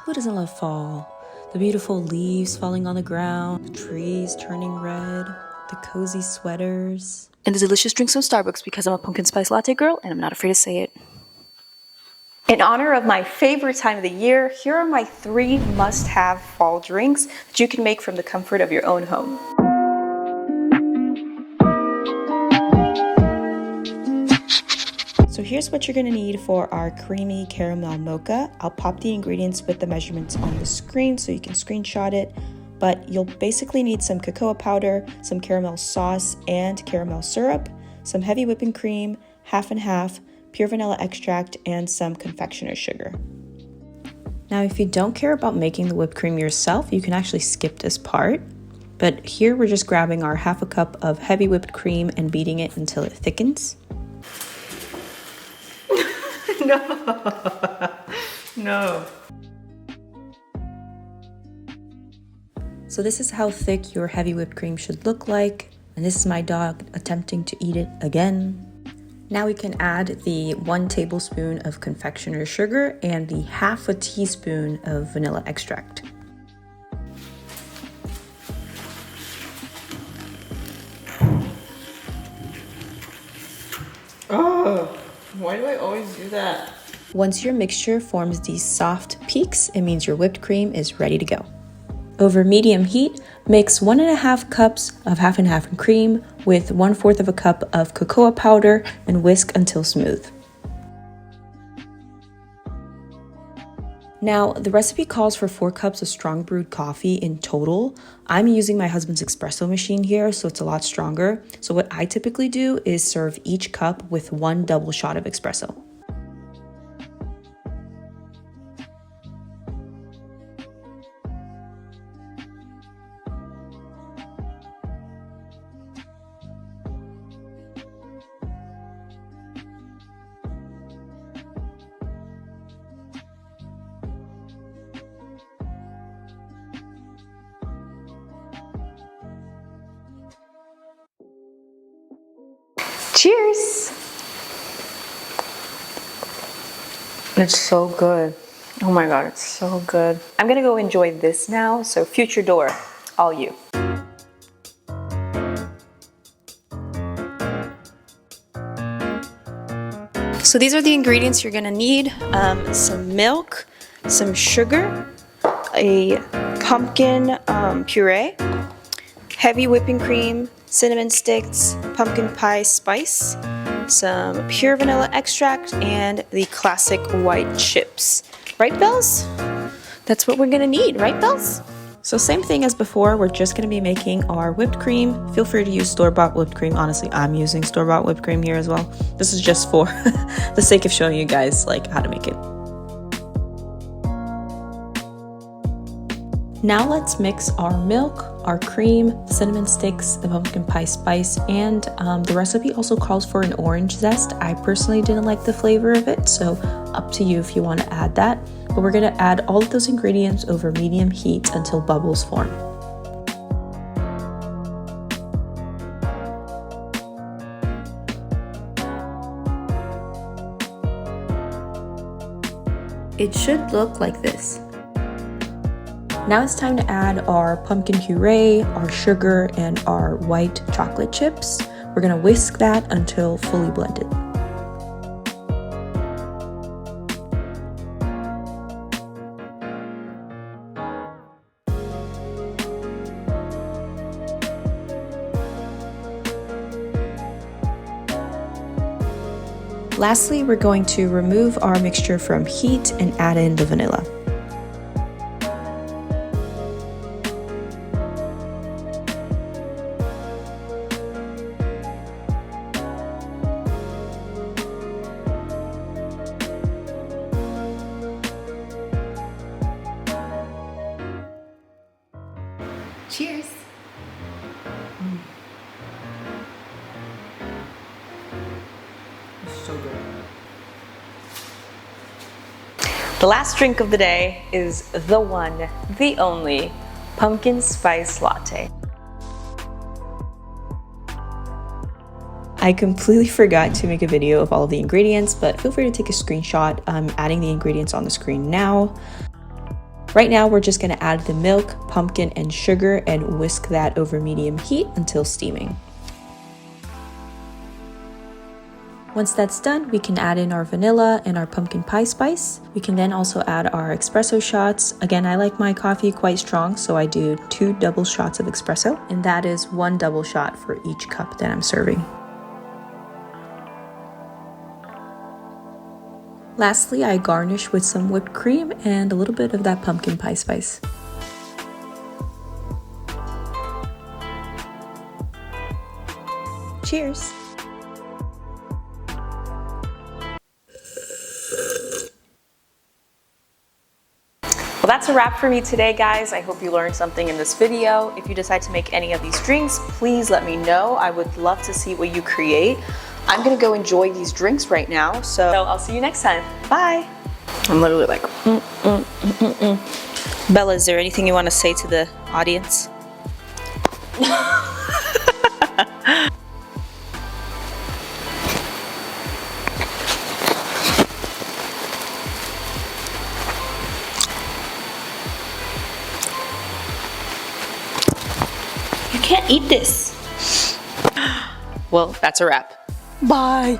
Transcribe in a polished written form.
Who doesn't love fall? The beautiful leaves falling on the ground, the trees turning red, the cozy sweaters, and the delicious drinks from Starbucks because I'm a pumpkin spice latte girl and I'm not afraid to say it. In honor of my favorite time of the year, here are my 3 must-have fall drinks that you can make from the comfort of your own home. So here's what you're gonna need for our creamy caramel mocha. I'll pop the ingredients with the measurements on the screen so you can screenshot it, but you'll basically need some cocoa powder, some caramel sauce and caramel syrup, some heavy whipping cream, half and half, pure vanilla extract, and some confectioner's sugar. Now, if you don't care about making the whipped cream yourself, you can actually skip this part. But here we're just grabbing our half a cup of heavy whipped cream and beating it until it thickens. No. So this is how thick your heavy whipped cream should look like. And this is my dog attempting to eat it again. Now we can add the 1 tablespoon of confectioner's sugar and the half a teaspoon of vanilla extract. Oh, why do I always do that? Once your mixture forms these soft peaks, it means your whipped cream is ready to go. Over medium heat, mix 1.5 cups of half and half cream with 1/4 of a cup of cocoa powder and whisk until smooth. Now, the recipe calls for 4 cups of strong brewed coffee in total. I'm using my husband's espresso machine here, so it's a lot stronger. So what I typically do is serve each cup with 1 double shot of espresso. Cheers! It's so good. Oh my god, it's so good. I'm gonna go enjoy this now, so future door, all you. So these are the ingredients you're gonna need. Some milk, some sugar, a pumpkin puree, heavy whipping cream, cinnamon sticks, pumpkin pie spice, some pure vanilla extract, and the classic white chips. Right, Bells? That's what we're gonna need, right, Bells? So same thing as before, we're just gonna be making our whipped cream. Feel free to use store-bought whipped cream. Honestly, I'm using store-bought whipped cream here as well. This is just for the sake of showing you guys like how to make it. Now let's mix our milk, our cream, cinnamon sticks, the pumpkin pie spice, and the recipe also calls for an orange zest. I personally didn't like the flavor of it, so up to you if you want to add that. But we're gonna add all of those ingredients over medium heat until bubbles form. It should look like this. Now it's time to add our pumpkin puree, our sugar, and our white chocolate chips. We're gonna whisk that until fully blended. Lastly, we're going to remove our mixture from heat and add in the vanilla. Cheers! It's so good. The last drink of the day is the one, the only, pumpkin spice latte. I completely forgot to make a video of all of the ingredients, but feel free to take a screenshot. I'm adding the ingredients on the screen now. Right now, we're just gonna add the milk, pumpkin, and sugar and whisk that over medium heat until steaming. Once that's done, we can add in our vanilla and our pumpkin pie spice. We can then also add our espresso shots. Again, I like my coffee quite strong, so I do 2 double shots of espresso, and that is 1 double shot for each cup that I'm serving. Lastly, I garnish with some whipped cream and a little bit of that pumpkin pie spice. Cheers! Well, that's a wrap for me today, guys. I hope you learned something in this video. If you decide to make any of these drinks, please let me know. I would love to see what you create. I'm gonna go enjoy these drinks right now, so I'll see you next time. Bye. I'm literally like, Bella, is there anything you want to say to the audience? You can't eat this. Well, that's a wrap. Bye.